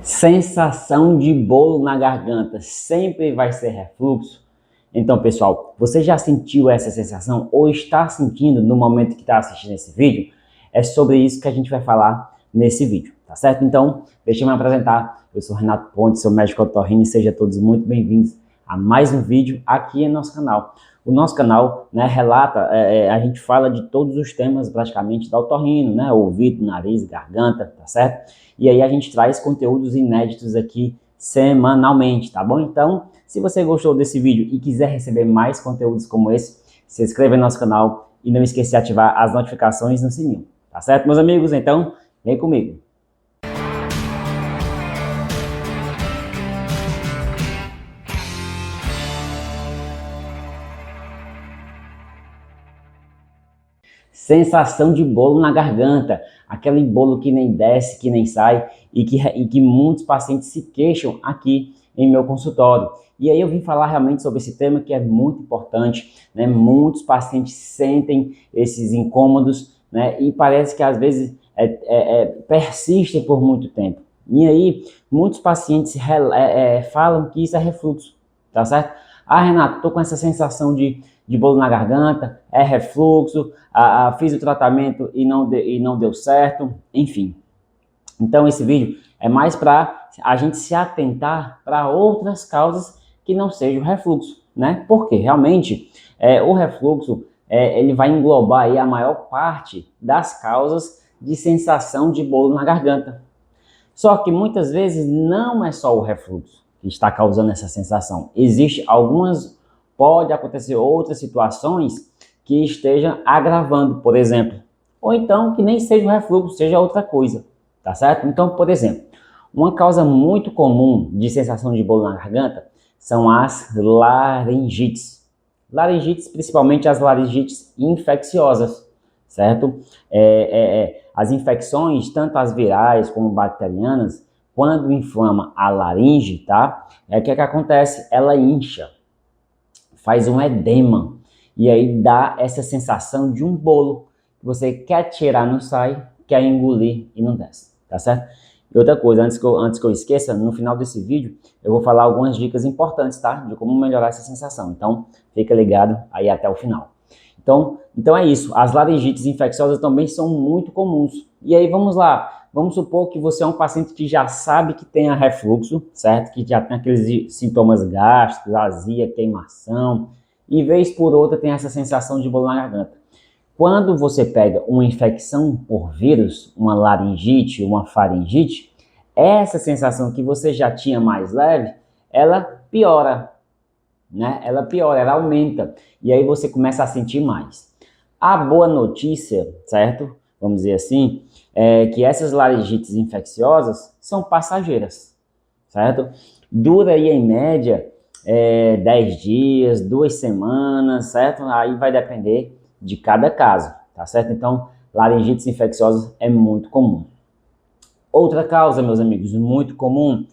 Sensação de bolo na garganta sempre vai ser refluxo? Então, pessoal, você já sentiu essa sensação ou está sentindo no momento que está assistindo esse vídeo? É sobre isso que a gente vai falar nesse vídeo, tá certo? Então, deixa eu me apresentar. Eu sou Renato Ponte, sou médico otorrino e sejam todos muito bem-vindos a mais um vídeo aqui no nosso canal. O nosso canal, a gente fala de todos os temas praticamente da otorrino, né? Ouvido, nariz, garganta, tá certo? E aí a gente traz conteúdos inéditos aqui semanalmente, tá bom? Então, se você gostou desse vídeo e quiser receber mais conteúdos como esse, se inscreva no nosso canal e não esqueça de ativar as notificações no sininho, tá certo, meus amigos? Então, vem comigo. Sensação de bolo na garganta, aquele bolo que nem desce, que nem sai e que muitos pacientes se queixam aqui em meu consultório. E aí eu vim falar realmente sobre esse tema que é muito importante, né? Muitos pacientes sentem esses incômodos, né? E parece que às vezes persistem por muito tempo. E aí muitos pacientes falam que isso é refluxo, tá certo? Ah, Renato, tô com essa sensação de bolo na garganta, é refluxo, fiz o tratamento e não deu certo, enfim. Então esse vídeo é mais para a gente se atentar para outras causas que não sejam o refluxo, né? Porque realmente o refluxo ele vai englobar aí a maior parte das causas de sensação de bolo na garganta. Só que muitas vezes não é só o refluxo que está causando essa sensação. Pode acontecer outras situações que estejam agravando, por exemplo. Ou então que nem seja o refluxo, seja outra coisa, tá certo? Então, por exemplo, uma causa muito comum de sensação de bolo na garganta são as laringites. Laringites, principalmente as laringites infecciosas, certo? As infecções, tanto as virais como bacterianas, quando inflama a laringe, tá? O que acontece? Ela incha, faz um edema, e aí dá essa sensação de um bolo que você quer tirar, não sai, quer engolir e não desce, tá certo? E outra coisa, antes que eu esqueça, no final desse vídeo eu vou falar algumas dicas importantes, tá? De como melhorar essa sensação, então fica ligado aí até o final. Então é isso, as laringites infecciosas também são muito comuns. E aí vamos lá, vamos supor que você é um paciente que já sabe que tem refluxo, certo? Que já tem aqueles sintomas gástricos, azia, queimação, e vez por outra tem essa sensação de bolo na garganta. Quando você pega uma infecção por vírus, uma laringite, uma faringite, essa sensação que você já tinha mais leve, ela piora, né? Ela piora, ela aumenta, e aí você começa a sentir mais. A boa notícia, certo? Vamos dizer assim, é que essas laringites infecciosas são passageiras, certo? Dura aí em média 10 dias, 2 semanas, certo? Aí vai depender de cada caso, tá certo? Então, laringites infecciosas é muito comum. Outra causa, meus amigos, muito comum,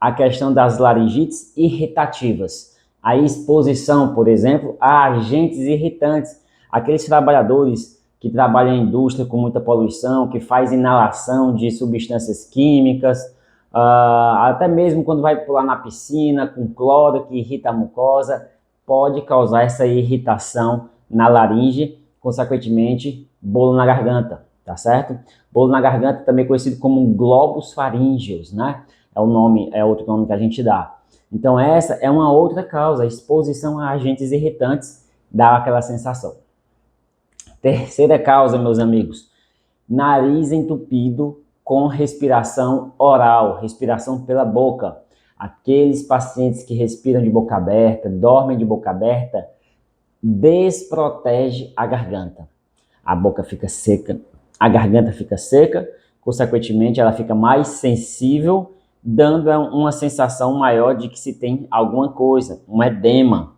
a questão das laringites irritativas. A exposição, por exemplo, a agentes irritantes, aqueles trabalhadores que trabalham em indústria com muita poluição, que faz inalação de substâncias químicas, até mesmo quando vai pular na piscina com cloro que irrita a mucosa, pode causar essa irritação na laringe, consequentemente, bolo na garganta, tá certo? Bolo na garganta também conhecido como globos faríngeos, né? É outro nome que a gente dá. Então essa é uma outra causa, a exposição a agentes irritantes dá aquela sensação. Terceira causa, meus amigos, nariz entupido com respiração oral, respiração pela boca. Aqueles pacientes que respiram de boca aberta, dormem de boca aberta, desprotege a garganta. A boca fica seca, a garganta fica seca, consequentemente ela fica mais sensível, dando uma sensação maior de que se tem alguma coisa, um edema.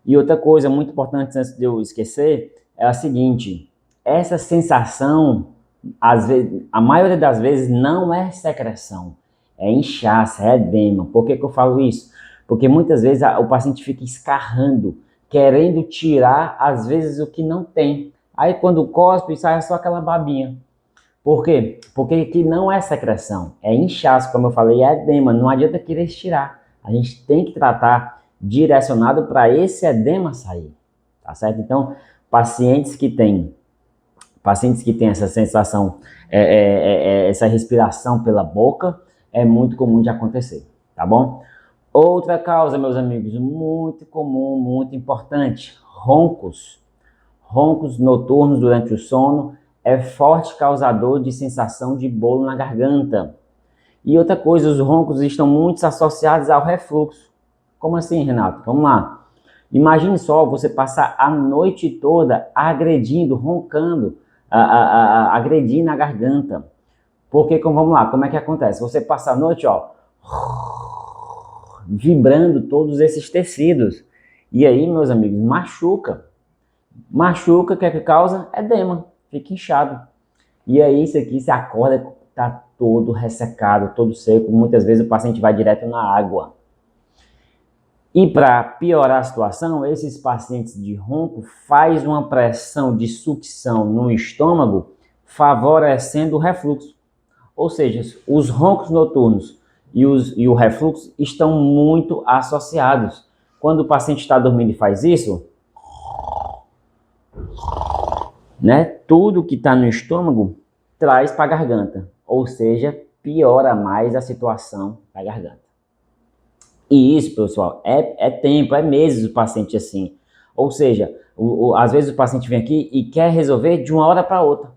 E outra coisa muito importante, antes de eu esquecer, é a seguinte: essa sensação, às vezes, a maioria das vezes, não é secreção, é inchaço, é edema. Por que eu falo isso? Porque muitas vezes o paciente fica escarrando, querendo tirar, às vezes, o que não tem. Aí quando cospe, sai só aquela babinha. Por quê? Porque aqui não é secreção, é inchaço, como eu falei, é edema, não adianta querer estirar. A gente tem que tratar direcionado para esse edema sair, tá certo? Então, pacientes que têm essa sensação, essa respiração pela boca, é muito comum de acontecer, tá bom? Outra causa, meus amigos, muito comum, muito importante, roncos. Roncos noturnos durante o sono é forte causador de sensação de bolo na garganta. E outra coisa, os roncos estão muito associados ao refluxo. Como assim, Renato? Vamos lá. Imagine só você passar a noite toda agredindo, roncando, agredindo a garganta. Porque, vamos lá, como é que acontece? Você passa a noite, ó, vibrando todos esses tecidos. E aí, meus amigos, machuca. Machuca, o que é que causa? Edema, fica inchado. E aí, isso aqui, você acorda, tá todo ressecado, todo seco. Muitas vezes o paciente vai direto na água. E para piorar a situação, esses pacientes de ronco faz uma pressão de sucção no estômago, favorecendo o refluxo. Ou seja, os roncos noturnos e o refluxo estão muito associados. Quando o paciente está dormindo e faz isso, né, tudo que está no estômago traz para a garganta. Ou seja, piora mais a situação da garganta. E isso, pessoal, é tempo, é meses o paciente assim. Ou seja, às vezes o paciente vem aqui e quer resolver de uma hora para outra.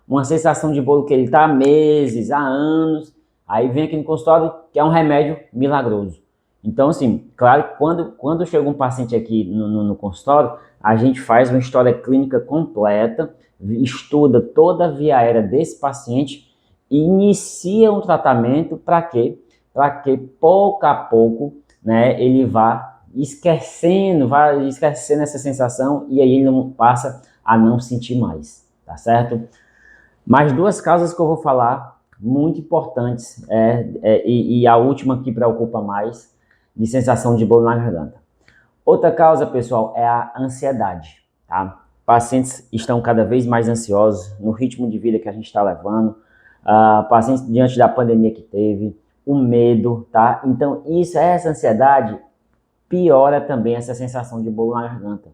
Uma sensação de bolo que ele está há meses, há anos, aí vem aqui no consultório que é um remédio milagroso. Então, assim, claro que quando chega um paciente aqui no consultório, a gente faz uma história clínica completa, estuda toda a via aérea desse paciente e inicia um tratamento para quê? Para que pouco a pouco, né, ele vai esquecendo essa sensação e aí ele não passa a não sentir mais, tá certo? Mais duas causas que eu vou falar, muito importantes, e a última que preocupa mais, de sensação de bolo na garganta. Outra causa, pessoal, é a ansiedade, tá? Pacientes estão cada vez mais ansiosos no ritmo de vida que a gente está levando, pacientes diante da pandemia que teve, o medo, tá? Então, essa ansiedade piora também essa sensação de bolo na garganta.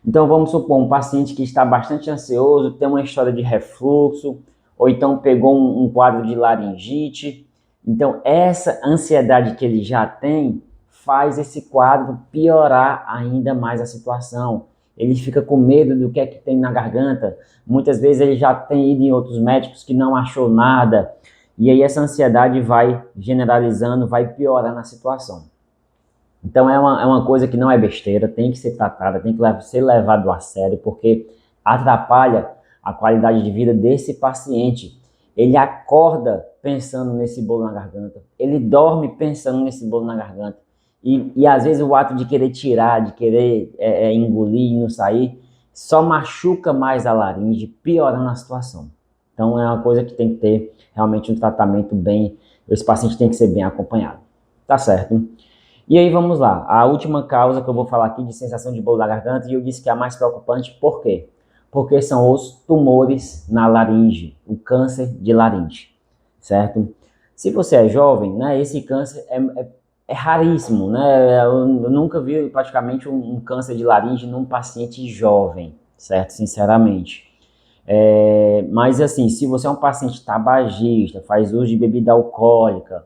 Então, vamos supor, um paciente que está bastante ansioso, tem uma história de refluxo, ou então pegou um quadro de laringite. Então, essa ansiedade que ele já tem faz esse quadro piorar ainda mais a situação. Ele fica com medo do que é que tem na garganta. Muitas vezes ele já tem ido em outros médicos que não achou nada. E aí essa ansiedade vai generalizando, vai piorando a situação. Então é uma coisa que não é besteira, tem que ser tratada, tem que ser levado a sério, porque atrapalha a qualidade de vida desse paciente. Ele acorda pensando nesse bolo na garganta, ele dorme pensando nesse bolo na garganta. E às vezes o ato de querer tirar, de querer engolir e não sair, só machuca mais a laringe, piorando a situação. Então é uma coisa que tem que ter realmente um tratamento bem, esse paciente tem que ser bem acompanhado. Tá certo? E aí vamos lá, a última causa que eu vou falar aqui de sensação de bolo na garganta, e eu disse que é a mais preocupante, por quê? Porque são os tumores na laringe, o câncer de laringe, certo? Se você é jovem, né, esse câncer é raríssimo, né? Eu nunca vi praticamente um câncer de laringe num paciente jovem, certo? Sinceramente. Mas assim, se você é um paciente tabagista, faz uso de bebida alcoólica,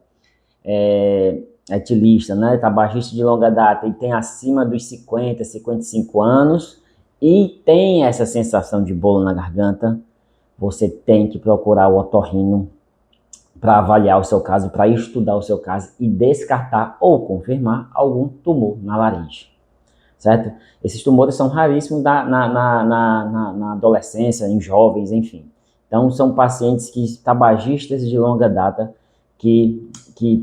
etilista, né, tabagista de longa data e tem acima dos 50, 55 anos e tem essa sensação de bolo na garganta, você tem que procurar o otorrino para avaliar o seu caso, para estudar o seu caso e descartar ou confirmar algum tumor na laringe, certo? Esses tumores são raríssimos na adolescência, em jovens, enfim. Então, são pacientes tabagistas de longa data que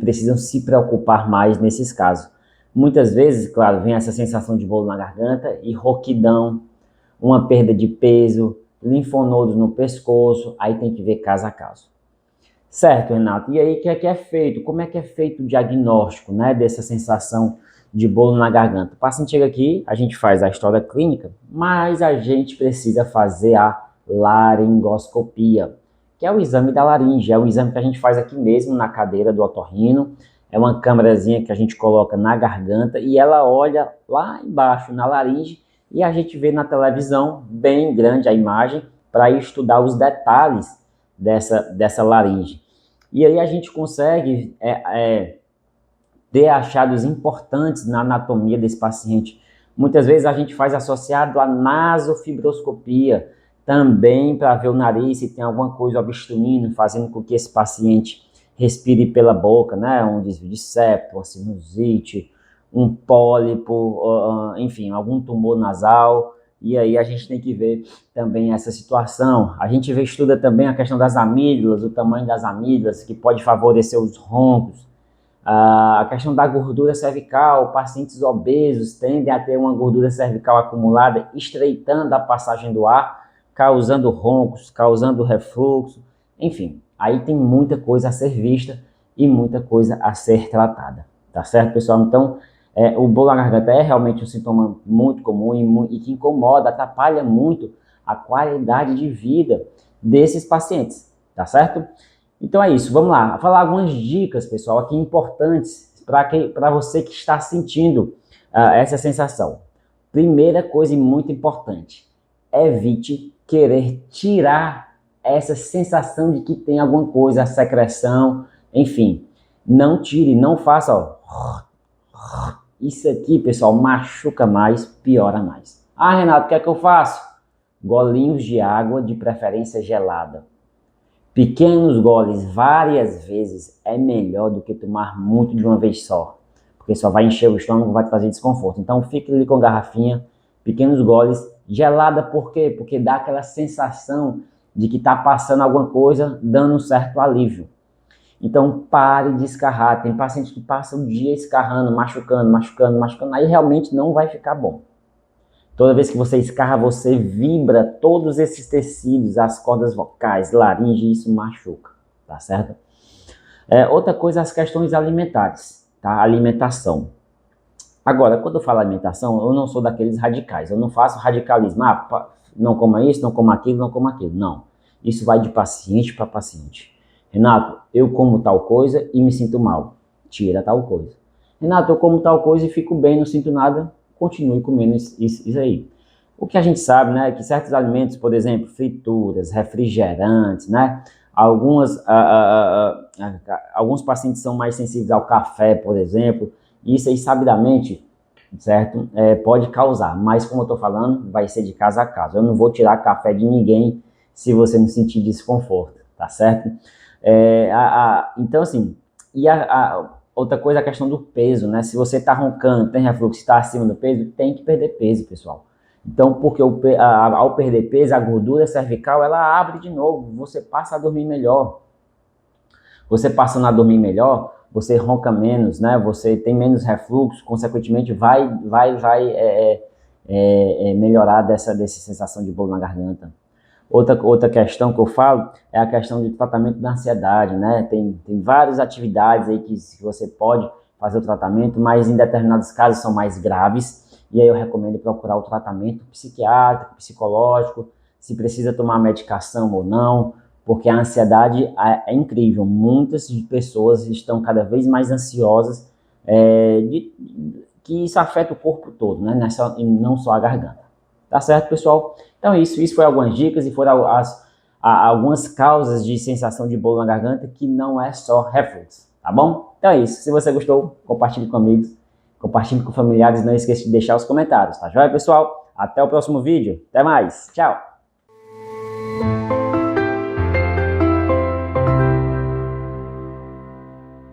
precisam se preocupar mais nesses casos. Muitas vezes, claro, vem essa sensação de bolo na garganta e rouquidão, uma perda de peso, linfonodos no pescoço, aí tem que ver caso a caso. Certo, Renato? E aí, o que é feito? Como é que é feito o diagnóstico, né, dessa sensação de bolo na garganta? O paciente chega aqui, a gente faz a história clínica, mas a gente precisa fazer a laringoscopia, que é o exame da laringe. É um exame que a gente faz aqui mesmo na cadeira do otorrino. É uma câmerazinha que a gente coloca na garganta e ela olha lá embaixo na laringe e a gente vê na televisão bem grande a imagem para estudar os detalhes dessa laringe. E aí a gente consegue ter achados importantes na anatomia desse paciente. Muitas vezes a gente faz associado à nasofibroscopia, também para ver o nariz se tem alguma coisa obstruindo, fazendo com que esse paciente respire pela boca, né? Um desvio de septo, uma sinusite, um pólipo, enfim, algum tumor nasal. E aí a gente tem que ver também essa situação. A gente estuda também a questão das amígdalas, o tamanho das amígdalas, que pode favorecer os roncos. A questão da gordura cervical, pacientes obesos tendem a ter uma gordura cervical acumulada, estreitando a passagem do ar, causando roncos, causando refluxo, enfim, aí tem muita coisa a ser vista e muita coisa a ser tratada, tá certo, pessoal? Então, o bolo na garganta é realmente um sintoma muito comum e que incomoda, atrapalha muito a qualidade de vida desses pacientes, tá certo? Então é isso, vamos lá, falar algumas dicas, pessoal, aqui importantes para você que está sentindo essa sensação. Primeira coisa e muito importante, evite querer tirar essa sensação de que tem alguma coisa, a secreção, enfim, não tire, não faça, ó. Isso aqui, pessoal, machuca mais, piora mais. Ah, Renato, o que é que eu faço? Golinhos de água, de preferência gelada. Pequenos goles várias vezes é melhor do que tomar muito de uma vez só, porque só vai encher o estômago, vai trazer desconforto. Então fique ali com a garrafinha, pequenos goles, gelada. Por quê? Porque dá aquela sensação de que está passando alguma coisa, dando um certo alívio. Então pare de escarrar. Tem pacientes que passam o dia escarrando, machucando, aí realmente não vai ficar bom. Toda vez que você escarra, você vibra todos esses tecidos, as cordas vocais, laringe, isso machuca, tá certo? Outra coisa, as questões alimentares, tá? Alimentação. Agora, quando eu falo alimentação, eu não sou daqueles radicais, eu não faço radicalismo, não coma isso, não coma aquilo, não coma aquilo, não. Isso vai de paciente para paciente. Renato, eu como tal coisa e me sinto mal, tira tal coisa. Renato, eu como tal coisa e fico bem, não sinto nada, continue comendo isso aí. O que a gente sabe, né, é que certos alimentos, por exemplo, frituras, refrigerantes, né, alguns pacientes são mais sensíveis ao café, por exemplo, e isso aí sabidamente, certo, pode causar, mas como eu estou falando, vai ser de caso a caso. Eu não vou tirar café de ninguém se você não sentir desconforto, tá certo? Então assim, outra coisa é a questão do peso, né? Se você está roncando, tem refluxo, está acima do peso, tem que perder peso, pessoal. Então, porque ao perder peso, a gordura cervical, ela abre de novo, você passa a dormir melhor. Você passando a dormir melhor, você ronca menos, né? Você tem menos refluxo, consequentemente vai melhorar dessa sensação de bolo na garganta. Outra questão que eu falo é a questão de tratamento da ansiedade, né? Tem várias atividades aí que você pode fazer o tratamento, mas em determinados casos são mais graves, e aí eu recomendo procurar o tratamento psiquiátrico, psicológico, se precisa tomar medicação ou não, porque a ansiedade é incrível. Muitas pessoas estão cada vez mais ansiosas, que isso afeta o corpo todo, né? Não só a garganta. Tá certo, pessoal? Então isso foi algumas dicas e foram algumas causas de sensação de bolo na garganta que não é só refluxo, tá bom? Então é isso. Se você gostou, compartilhe com amigos, compartilhe com familiares, não esqueça de deixar os comentários, tá joia, pessoal? Até o próximo vídeo. Até mais. Tchau.